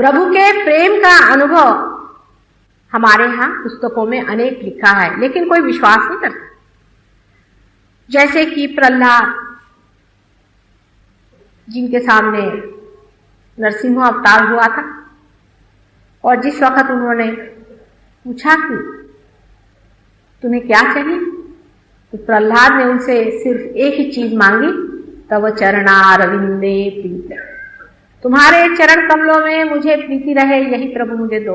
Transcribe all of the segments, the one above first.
प्रभु के प्रेम का अनुभव हमारे यहाँ पुस्तकों में अनेक लिखा है, लेकिन कोई विश्वास नहीं करता। जैसे कि प्रहलाद, जिनके सामने नरसिंह अवतार हुआ था, और जिस वक्त उन्होंने पूछा कि तुम्हें क्या चाहिए, तो प्रहलाद ने उनसे सिर्फ एक ही चीज मांगी, तव चरणारविंदे प्रीति, तुम्हारे चरण कमलों में मुझे प्रीति रहे, यही प्रभु मुझे दो।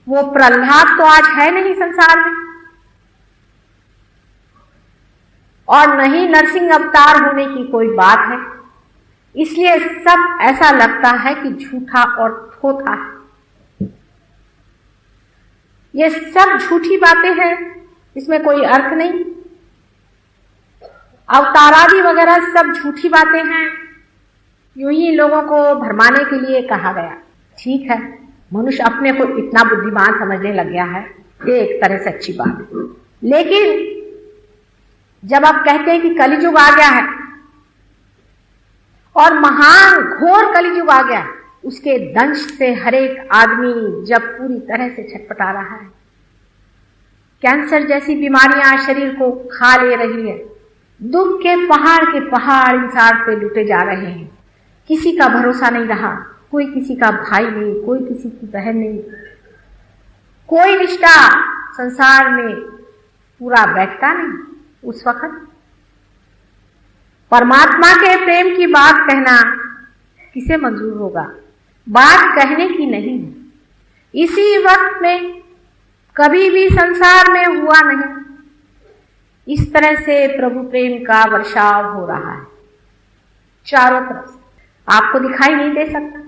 वो प्रहलाद तो आज है नहीं संसार में, और नहीं नरसिंह अवतार होने की कोई बात है। इसलिए सब ऐसा लगता है कि झूठा और थोथा है। ये सब झूठी बातें हैं, इसमें कोई अर्थ नहीं। अवतारादि वगैरह सब झूठी बातें हैं, यूं ही लोगों को भरमाने के लिए कहा गया। ठीक है, मनुष्य अपने को इतना बुद्धिमान समझने लग गया है, ये एक तरह से अच्छी बात है। लेकिन जब आप कहते हैं कि कलियुग आ गया है और महान घोर कलियुग आ गया, उसके दंश से हर एक आदमी जब पूरी तरह से छटपटा रहा है, कैंसर जैसी बीमारियां शरीर को खा ले रही है, दुख के पहाड़ इंसान पे लुटे जा रहे हैं, किसी का भरोसा नहीं रहा, कोई किसी का भाई नहीं, कोई किसी की बहन नहीं, कोई रिश्ता संसार में पूरा बैठता नहीं। उस वक्त परमात्मा के प्रेम की बात कहना किसे मंजूर होगा? बात कहने की नहीं है। इसी वक्त में कभी भी संसार में हुआ नहीं। इस तरह से प्रभु प्रेम का वर्षाव हो रहा है चारों तरफ से। आपको दिखाई नहीं दे सकता,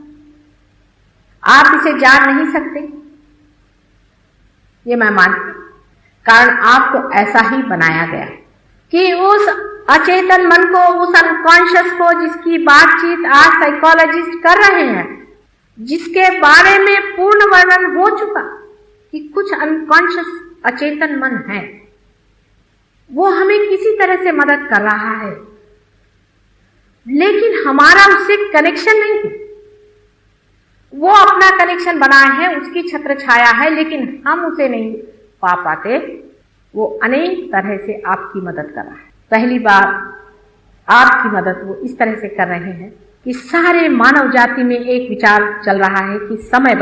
आप इसे जान नहीं सकते, ये मैं मानती हूं, कारण आपको ऐसा ही बनाया गया है कि उस अचेतन मन को, उस अनकॉन्शियस को, जिसकी बातचीत आज साइकोलॉजिस्ट कर रहे हैं, जिसके बारे में पूर्ण वर्णन हो चुका कि कुछ अनकॉन्शियस अचेतन मन है, वो हमें किसी तरह से मदद कर रहा है, लेकिन हमारा उससे कनेक्शन नहीं है। वो अपना कनेक्शन बनाए है, उसकी छत्र छाया है, लेकिन हम उसे नहीं पा पाते। वो अनेक तरह से आपकी मदद कर रहा है। पहली बार आपकी मदद वो इस तरह से कर रहे हैं कि सारे मानव जाति में एक विचार चल रहा है कि समय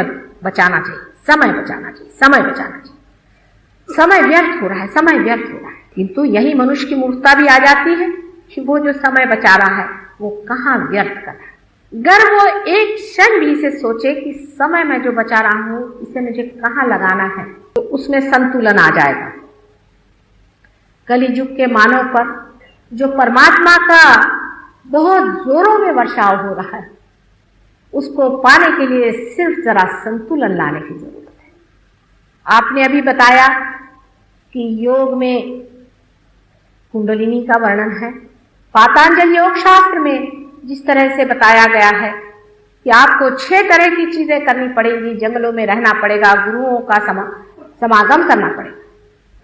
बचाना चाहिए, समय बचाना चाहिए, समय बचाना चाहिए। समय व्यर्थ हो रहा है, समय व्यर्थ हो रहा है। किंतु यही मनुष्य की मूर्खता भी आ जाती है कि वो जो समय बचा रहा है वो कहाँ व्यर्थ कर रहा है। अगर वो एक क्षण भी इसे सोचे कि समय मैं जो बचा रहा हूं इसे मुझे कहाँ लगाना है, तो उसमें संतुलन आ जाएगा। कलियुग के मानव पर जो परमात्मा का बहुत जोरों में वर्षाव हो रहा है, उसको पाने के लिए सिर्फ जरा संतुलन लाने की जरूरत है। आपने अभी बताया कि योग में कुंडलिनी का वर्णन है। पातंजलि योग शास्त्र में जिस तरह से बताया गया है कि आपको 6 तरह की चीजें करनी पड़ेगी, जंगलों में रहना पड़ेगा, गुरुओं का समागम करना पड़ेगा,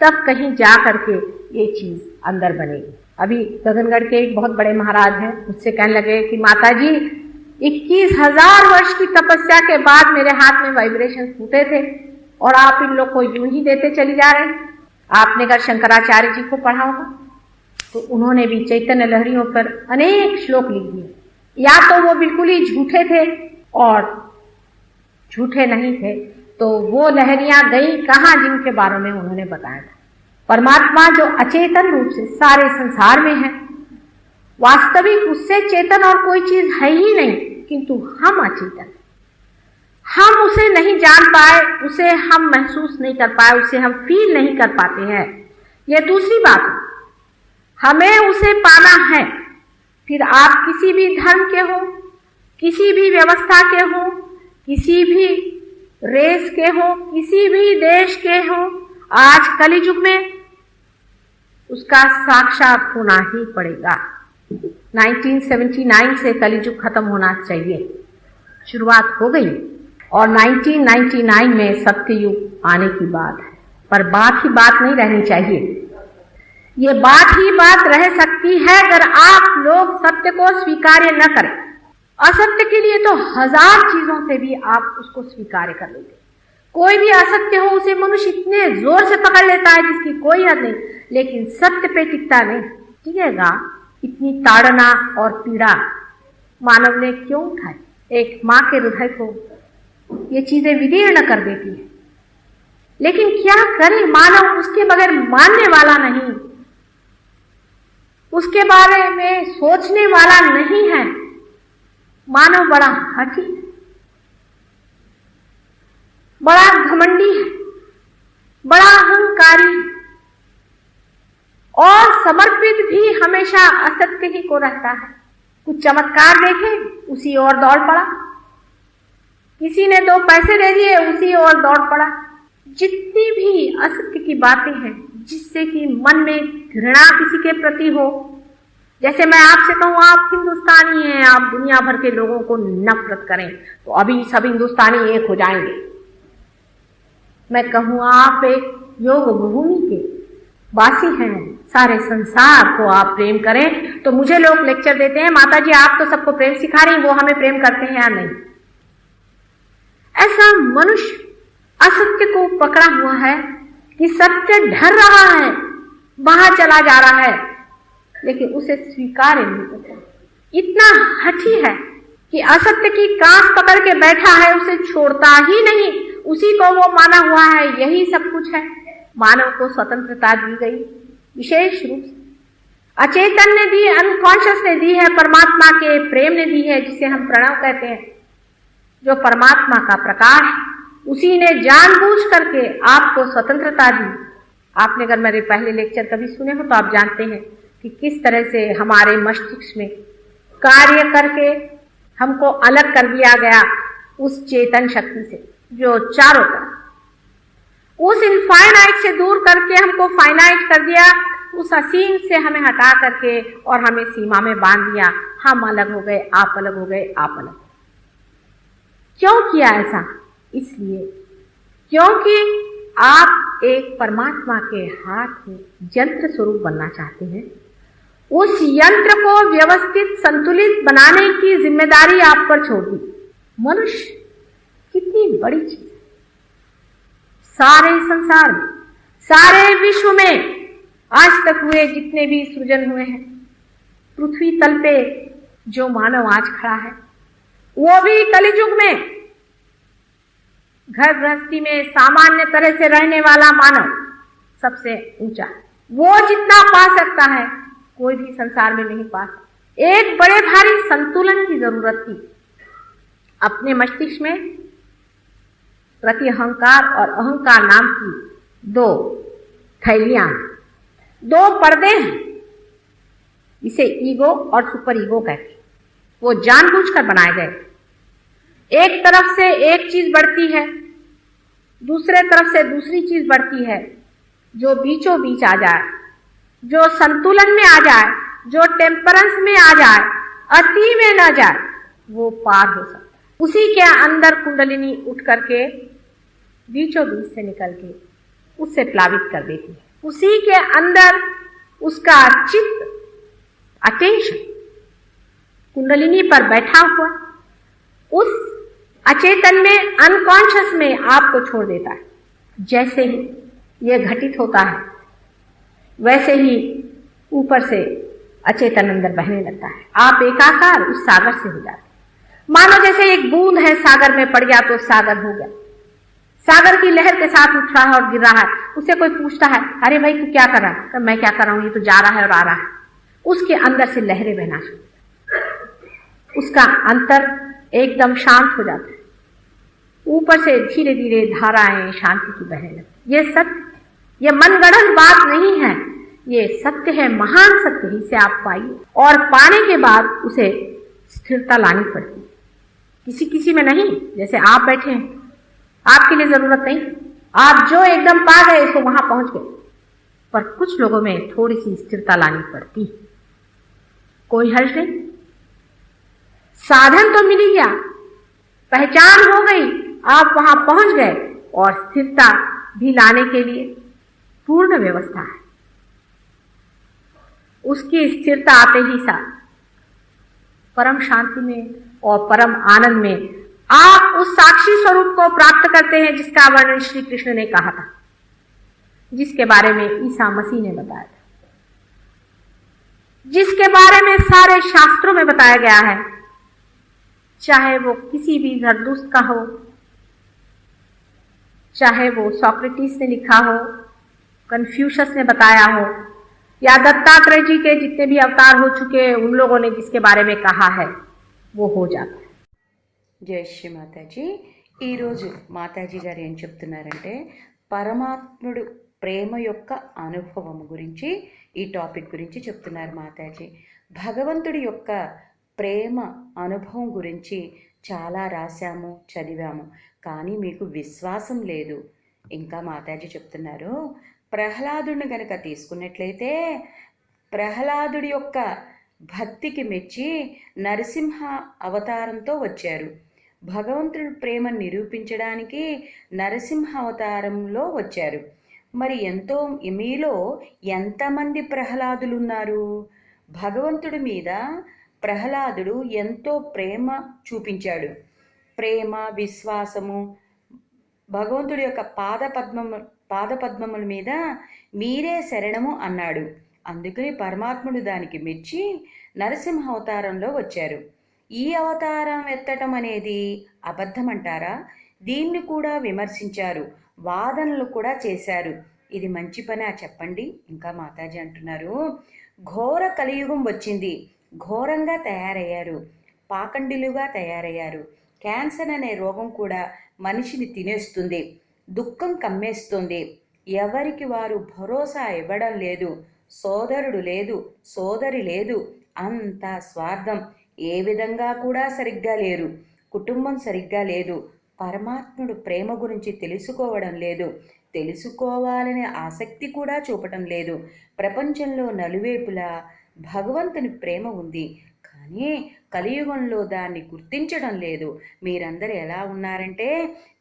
तब कहीं जा करके ये चीज अंदर बनेगी। अभी गगनगढ़ के एक बहुत बड़े महाराज हैं, मुझसे कहने लगे कि माता जी 21,000 वर्ष की तपस्या के बाद मेरे हाथ में वाइब्रेशन फूटे थे और आप इन लोग को यूं ही देते चली जा रहे हैं। आपने अगर शंकराचार्य जी को पढ़ा होगा तो उन्होंने भी चैतन्य लहरियों पर अनेक श्लोक लिख दिए। या तो वो बिल्कुल ही झूठे थे और झूठे नहीं थे, तो वो लहरियां गई कहां जिनके बारे में उन्होंने बताया था। परमात्मा जो अचेतन रूप से सारे संसार में है, वास्तविक उससे चेतन और कोई चीज है ही नहीं, किंतु हम अचेतन, हम उसे नहीं जान पाए, उसे हम महसूस नहीं कर पाए, उसे हम फील नहीं कर पाते हैं। यह दूसरी बात है, हमें उसे पाना है। फिर आप किसी भी धर्म के हो, किसी भी व्यवस्था के हो, किसी भी रेस के हो, किसी भी देश के हो, आज कलियुग में उसका साक्षात होना ही पड़ेगा। 1979 से कलियुग खत्म होना चाहिए, शुरुआत हो गई और 1999 में सत्ययुग आने की बात है, पर बात ही बात नहीं रहनी चाहिए। ये बात ही बात रह सकती है अगर आप लोग सत्य को स्वीकार्य न करें। असत्य के लिए तो 1000 चीजों से भी आप उसको स्वीकार कर लेते। कोई भी असत्य हो उसे मनुष्य इतने जोर से पकड़ लेता है जिसकी कोई हद नहीं, लेकिन सत्य पे टिकता नहीं। टिकेगा? इतनी ताड़ना और पीड़ा मानव ने क्यों उठाई? एक माँ के हृदय को ये चीजें विदीर्ण कर देती है, लेकिन क्या करे, मानव उसके बगैर मानने वाला नहीं, उसके बारे में सोचने वाला नहीं है। मानव बड़ा हठी है, बड़ा घमंडी है, बड़ा अहंकारी है और समर्पित भी हमेशा असत्य ही को रहता है। कुछ चमत्कार देखे उसी ओर दौड़ पड़ा, किसी ने 2 पैसे दे दिए उसी ओर दौड़ पड़ा। जितनी भी असत्य की बातें हैं जिससे कि मन में घृणा किसी के प्रति हो, जैसे मैं आपसे कहूं आप हिंदुस्तानी हैं, आप दुनिया भर के लोगों को नफरत करें तो अभी सब हिंदुस्तानी एक हो जाएंगे। मैं कहूं आप एक योग भूमि के वासी हैं, सारे संसार को आप प्रेम करें, तो मुझे लोग लेक्चर देते हैं माता जी आप तो सबको प्रेम सिखा रही, वो हमें प्रेम करते हैं या नहीं। ऐसा मनुष्य असत्य को पकड़ा हुआ है कि सत्य ढर रहा है, बाहर चला जा रहा है, लेकिन उसे स्वीकार नहीं करता। इतना हठी है कि असत्य की कांस पकड़ के बैठा है, उसे छोड़ता ही नहीं, उसी को वो माना हुआ है, यही सब कुछ है। मानव को स्वतंत्रता दी गई विशेष रूप से, अचेतन ने दी, अनकॉन्शियस ने दी है, परमात्मा के प्रेम ने दी है, जिसे हम प्रणव कहते हैं। जो परमात्मा का प्रकाश, उसी ने जानबूझ करके आपको स्वतंत्रता दी। आपने अगर मेरे पहले लेक्चर कभी सुने हो तो आप जानते हैं कि किस तरह से हमारे मस्तिष्क में कार्य करके हमको अलग कर दिया गया उस चेतन शक्ति से जो चारों तरफ, उस इनफाइनाइट से दूर करके हमको फाइनाइट कर दिया, उस असीम से हमें हटा करके और हमें सीमा में बांध दिया। हम अलग हो गए, आप अलग हो गए, आप अलग। क्यों किया ऐसा? इसलिए क्योंकि आप एक परमात्मा के हाथ में यंत्र स्वरूप बनना चाहते हैं। उस यंत्र को व्यवस्थित संतुलित बनाने की जिम्मेदारी आप पर छोड़ दी। मनुष्य कितनी बड़ी चीज है, सारे संसार में, सारे विश्व में आज तक हुए जितने भी सृजन हुए हैं, पृथ्वी तल पे जो मानव आज खड़ा है वो भी कलियुग में घर गृहस्थी में सामान्य तरह से रहने वाला मानव सबसे ऊंचा है। वो जितना पा सकता है कोई भी संसार में नहीं पा सकता। एक बड़े भारी संतुलन की जरूरत थी। अपने मस्तिष्क में प्रति अहंकार और अहंकार नाम की 2 थैलियां, 2 पर्दे हैं, इसे ईगो और सुपर ईगो कहते हैं। वो जानबूझकर बनाए गए। एक तरफ से एक चीज बढ़ती है, दूसरे तरफ से दूसरी चीज बढ़ती है, जो बीचों बीच आ जाए, जो संतुलन में आ जाए, जो टेम्परेंस में आ जाए, अति में न जाए, वो पार हो सकता है। उसी के अंदर कुंडलिनी उठ करके बीचों बीच से निकल के उससे प्लावित कर देती है। उसी के अंदर उसका चित्त, अटेंशन कुंडलिनी पर बैठा हुआ उस अचेतन में, अनकॉन्शियस में आपको छोड़ देता है। जैसे ही यह घटित होता है वैसे ही ऊपर से अचेतन अंदर बहने लगता है। आप एकाकार उस सागर से हो जाते हैं। मानो जैसे एक बूंद है सागर में पड़ गया तो सागर हो गया। सागर की लहर के साथ उठ रहा है और गिर रहा है। उससे कोई पूछता है, अरे भाई तू क्या कर रहा है? मैं क्या कर रहा हूं, ये तो जा रहा है और आ रहा है। उसके अंदर से लहरें बहना शुरू, उसका अंतर एकदम शांत हो जाता है। ऊपर से धीरे धीरे धाराएं शांति की बहने लगती। ये सत्य, ये मनगढ़ंत बात नहीं है, ये सत्य है, महान सत्य है। इसे आप पाइए और पाने के बाद उसे स्थिरता लानी पड़ती है। किसी किसी में नहीं, जैसे आप बैठे हैं, आपके लिए जरूरत नहीं, आप जो एकदम पा गए तो वहां पहुंच गए, पर कुछ लोगों में थोड़ी सी स्थिरता लानी पड़ती। कोई हर्ज नहीं, साधन तो मिल गया, पहचान हो गई, आप वहां पहुंच गए और स्थिरता भी लाने के लिए पूर्ण व्यवस्था है। उसकी स्थिरता आते ही साथ परम शांति में और परम आनंद में आप उस साक्षी स्वरूप को प्राप्त करते हैं जिसका वर्णन श्री कृष्ण ने कहा था, जिसके बारे में ईसा मसीह ने बताया था, जिसके बारे में सारे शास्त्रों में बताया गया है, चाहे वो किसी भी जरदुश्त का हो, चाहे वो सोक्रेटिस ने लिखा हो, कन्फ्यूशस ने बताया हो, या दत्तात्रेय जी के जितने भी अवतार हो चुके उन लोगों ने जिसके बारे में कहा है, वो हो जाता है। జై శ్రీ మాతాజీ. ఈరోజు మాతాజీ గారు ఏం చెప్తున్నారంటే పరమాత్ముడు ప్రేమ యొక్క అనుభవం గురించి ఈ టాపిక్ గురించి చెప్తున్నారు మాతాజీ. భగవంతుడి యొక్క ప్రేమ అనుభవం గురించి చాలా రాశాము, చదివాము, కానీ మీకు విశ్వాసం లేదు. ఇంకా మాతాజీ చెప్తున్నారు, ప్రహ్లాదుడిని కనుక తీసుకున్నట్లయితే ప్రహ్లాదుడి యొక్క భక్తికి మెచ్చి నరసింహ అవతారంతో వచ్చారు. భగవంతుడి ప్రేమను నిరూపించడానికి నరసింహ అవతారంలో వచ్చారు. మరి మీలో ఎంతమంది ప్రహ్లాదులు ఉన్నారు? భగవంతుడి మీద ప్రహ్లాదుడు ఎంతో ప్రేమ చూపించాడు. ప్రేమ, విశ్వాసము, భగవంతుడి యొక్క పాదపద్మముల మీద మీరే శరణము అన్నాడు. అందుకని పరమాత్ముడు దానికి మెచ్చి నరసింహ అవతారంలో వచ్చారు. ఈ అవతారం ఎత్తటం అనేది అబద్ధమంటారా? దీన్ని కూడా విమర్శించారు, వాదనలు కూడా చేశారు. ఇది మంచి పని చెప్పండి. ఇంకా మాతాజీ అంటున్నారు, ఘోర కలియుగం వచ్చింది, ఘోరంగా తయారయ్యారు, పాకండిలుగా తయారయ్యారు. క్యాన్సర్ అనే రోగం కూడా మనిషిని తినేస్తుంది, దుఃఖం కమ్మేస్తుంది, ఎవరికి వారు భరోసా ఇవ్వడం లేదు, సోదరుడు లేదు, సోదరి లేదు, అంతా స్వార్థం, ఏ విధంగా కూడా సరిగ్గా లేరు, కుటుంబం సరిగ్గా లేదు, పరమాత్ముడు ప్రేమ గురించి తెలుసుకోవడం లేదు, తెలుసుకోవాలనే ఆసక్తి కూడా చూపటం లేదు. ప్రపంచంలో నలువైపులా భగవంతుని ప్రేమ ఉంది, కానీ కలియుగంలో దాన్ని గుర్తించడం లేదు. మీరందరూ ఎలా ఉన్నారంటే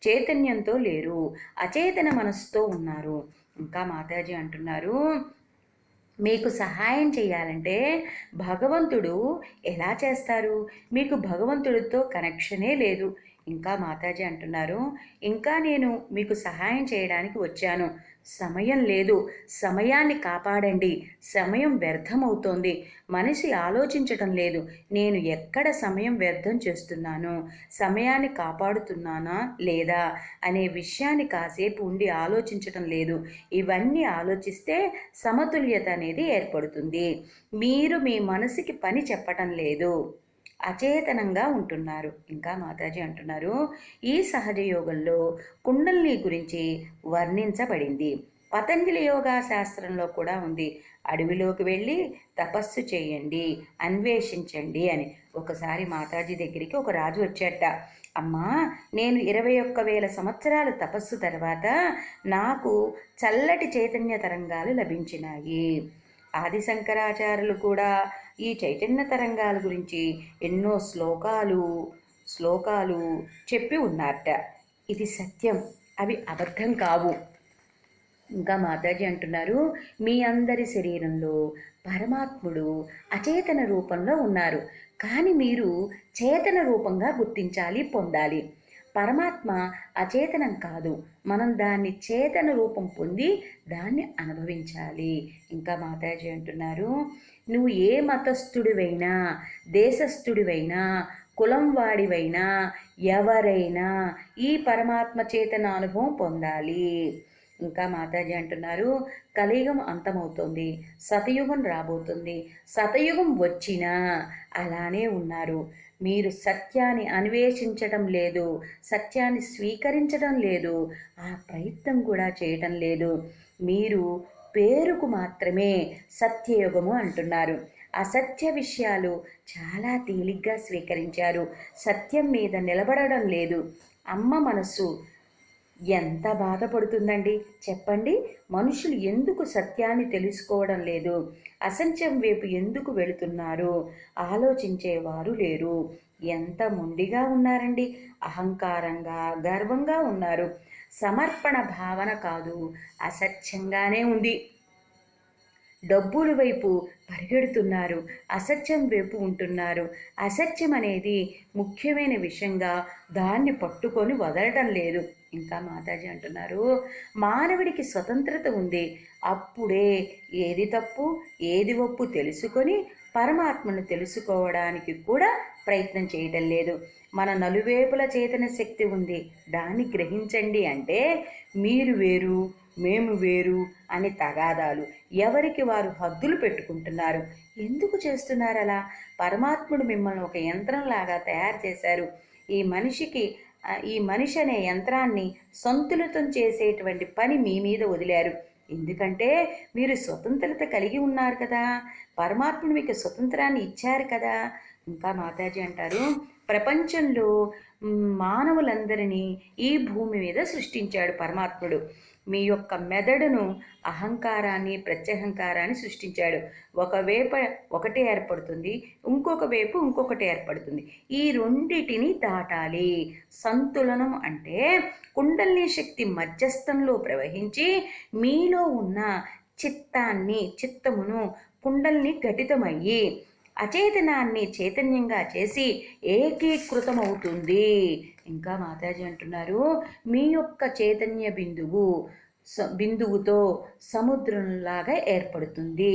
చైతన్యంతో లేరు, అచేతన మనసుతో ఉన్నారు. ఇంకా మాతాజీ అంటున్నారు, మీకు సహాయం చేయాలంటే భగవంతుడు ఎలా చేస్తారు? మీకు భగవంతుడితో కనెక్షనే లేదు. ఇంకా మాతాజీ అంటున్నారు, ఇంకా నేను మీకు సహాయం చేయడానికి వచ్చాను, సమయం లేదు, సమయాన్ని కాపాడండి, సమయం వ్యర్థమవుతోంది, మనిషి ఆలోచించటం లేదు, నేను ఎక్కడ సమయం వ్యర్థం చేస్తున్నాను, సమయాన్ని కాపాడుతున్నానా లేదా అనే విషయాన్ని కాసేపు ఉండి ఆలోచించటం లేదు. ఇవన్నీ ఆలోచిస్తే సమతుల్యత అనేది ఏర్పడుతుంది. మీరు మీ మనసుకి పని చెప్పటం లేదు, అచేతనంగా ఉంటున్నారు. ఇంకా మాతాజీ అంటున్నారు, ఈ సహజ యోగంలో కుండలిని గురించి వర్ణించబడింది. పతంజలి యోగా శాస్త్రంలో కూడా ఉంది, అడవిలోకి వెళ్ళి తపస్సు చేయండి, అన్వేషించండి అని. ఒకసారి మాతాజీ దగ్గరికి ఒక రాజు వచ్చాట. అమ్మా, నేను 21,000 సంవత్సరాలు తపస్సు తర్వాత నాకు చల్లటి చైతన్య తరంగాలు లభించినాయి. ఆది శంకరాచార్యులు కూడా ఈ చైతన్య తరంగాల గురించి ఎన్నో శ్లోకాలు చెప్పి ఉన్నారట. ఇది సత్యం, అవి అబద్ధం కావు. ఇంకా మాతాజీ అంటున్నారు, మీ అందరి శరీరంలో పరమాత్ముడు అచేతన రూపంలో ఉన్నారు, కానీ మీరు చేతన రూపంగా గుర్తించాలి, పొందాలి. పరమాత్మ అచేతనం కాదు, మనం దాన్ని చేతన రూపం పొంది దాన్ని అనుభవించాలి. ఇంకా మాతాజీ అంటున్నారు, నువ్వు ఏ మతస్థుడివైనా, దేశస్థుడివైనా, కులం వాడివైనా, ఎవరైనా ఈ పరమాత్మ చేతన అనుభవం పొందాలి. ఇంకా మాతాజీ అంటున్నారు, కలియుగం అంతమవుతుంది, సతయుగం రాబోతుంది, సతయుగం వచ్చినా అలానే ఉన్నారు. మీరు సత్యాన్ని అన్వేషించడం లేదు, సత్యాన్ని స్వీకరించడం లేదు, ఆ ప్రయత్నం కూడా చేయటం లేదు. మీరు పేరుకు మాత్రమే సత్యయుగము అంటున్నారు. అసత్య విషయాలు చాలా తేలిగ్గా స్వీకరించారు, సత్యం మీద నిలబడడం లేదు. అమ్మ మనసు ఎంత బాధపడుతుందండి చెప్పండి. మనుషులు ఎందుకు సత్యాన్ని తెలుసుకోవడం లేదు, అసత్యం వైపు ఎందుకు వెళుతున్నారు, ఆలోచించేవారు లేరు. ఎంత మొండిగా ఉన్నారండి, అహంకారంగా, గర్వంగా ఉన్నారు. సమర్పణ భావన కాదు, అసత్యంగానే ఉంది. డబ్బుల వైపు పరిగెడుతున్నారు, అసత్యం వైపు ఉంటున్నారు. అసత్యం అనేది ముఖ్యమైన విషయంగా దాన్ని పట్టుకొని వదలటం లేదు. ఇంకా మాతాజీ అంటున్నారు, మానవుడికి స్వతంత్రత ఉంది, అప్పుడే ఏది తప్పు ఏది ఒప్పు తెలుసుకొని పరమాత్మను తెలుసుకోవడానికి కూడా ప్రయత్నం చేయటం లేదు. మన నలువేపుల చేతన శక్తి ఉంది, దాన్ని గ్రహించండి అంటే మీరు వేరు మేము వేరు అని తగాదాలు, ఎవరికి వారు హద్దులు పెట్టుకుంటున్నారు. ఎందుకు చేస్తున్నారు అలా? పరమాత్ముడు మిమ్మల్ని ఒక యంత్రంలాగా తయారు చేశారు. ఈ మనిషి అనే యంత్రాన్ని సంతులితం చేసేటువంటి పని మీ మీద వదిలారు. ఎందుకంటే మీరు స్వతంత్రత కలిగి ఉన్నారు కదా, పరమాత్ముడు మీకు స్వతంత్రాన్ని ఇచ్చారు కదా. ఇంకా మాతాజీ అంటారు, ప్రపంచంలో మానవులందరినీ ఈ భూమి మీద సృష్టించాడు పరమాత్ముడు. మీ యొక్క మెదడును అహంకారాన్ని ప్రత్యహంకారాన్ని సృష్టించాడు. ఒకవైపు ఒకటి ఏర్పడుతుంది, ఇంకొక వైపు ఇంకొకటి ఏర్పడుతుంది. ఈ రెండిటిని దాటాలి. సంతులనం అంటే కుండలిని శక్తి మధ్యస్థంలో ప్రవహించి మీలో ఉన్న చిత్తమును కుండలిని ఘటితమయ్యి అచేతనాన్ని చైతన్యంగా చేసి ఏకీకృతమవుతుంది. ఇంకా మాతాజీ అంటున్నారు, మీ యొక్క చైతన్య బిందువుతో సముద్రంలాగా ఏర్పడుతుంది.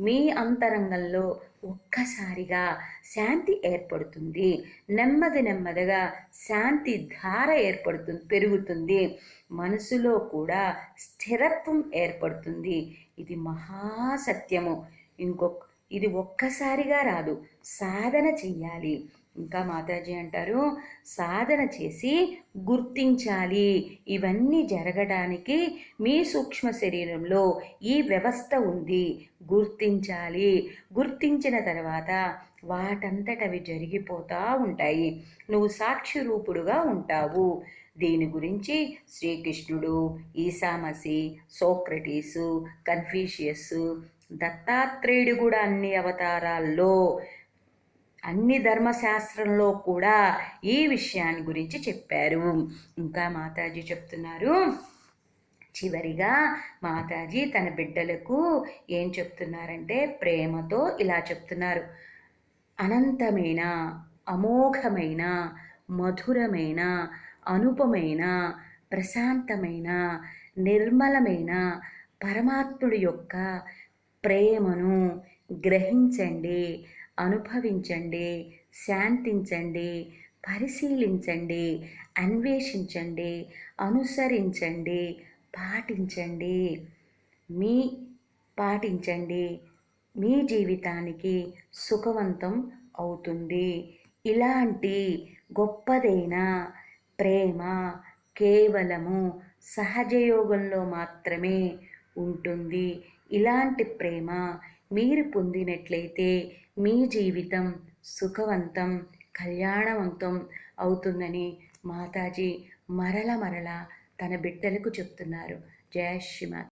మీ అంతరంగంలో ఒక్కసారిగా శాంతి ఏర్పడుతుంది. నెమ్మదిగా శాంతి ధార పెరుగుతుంది. మనసులో కూడా స్థిరత్వం ఏర్పడుతుంది. ఇది మహాసత్యము. ఇది ఒక్కసారిగా రాదు, సాధన చెయ్యాలి. ఇంకా మాతాజీ అంటారు, సాధన చేసి గుర్తించాలి. ఇవన్నీ జరగడానికి మీ సూక్ష్మ శరీరంలో ఈ వ్యవస్థ ఉంది, గుర్తించాలి. గుర్తించిన తర్వాత వాటంతటవి జరిగిపోతూ ఉంటాయి. నువ్వు సాక్షి రూపుడుగా ఉంటావు. దీని గురించి శ్రీకృష్ణుడు, ఈసామసి, సోక్రటీసు, కన్ఫ్యూషియస్, దత్తాత్రేయుడు కూడా అన్ని అవతారాల్లో అన్ని ధర్మశాస్త్రంలో కూడా ఈ విషయాన్ని గురించి చెప్పారు. ఇంకా మాతాజీ చెప్తున్నారు, చివరిగా మాతాజీ తన బిడ్డలకు ఏం చెప్తున్నారంటే ప్రేమతో ఇలా చెప్తున్నారు, అనంతమైన, అమోఘమైన, మధురమైన, అనుపమైన, ప్రశాంతమైన, నిర్మలమైన పరమాత్ముడి యొక్క ప్రేమను గ్రహించండి, అనుభవించండి, శాంతించండి, పరిశీలించండి, అన్వేషించండి, అనుసరించండి, పాటించండి. మీ జీవితానికి సుఖవంతం అవుతుంది. ఇలాంటి గొప్పదైన ప్రేమ కేవలము సహజయోగంలో మాత్రమే ఉంటుంది. ఇలాంటి ప్రేమ మీరు పొందినట్లయితే మీ జీవితం సుఖవంతం, కళ్యాణవంతం అవుతుందని మాతాజీ మరల తన బిడ్డలకు చెప్తున్నారు. జయ శ్రీమాత.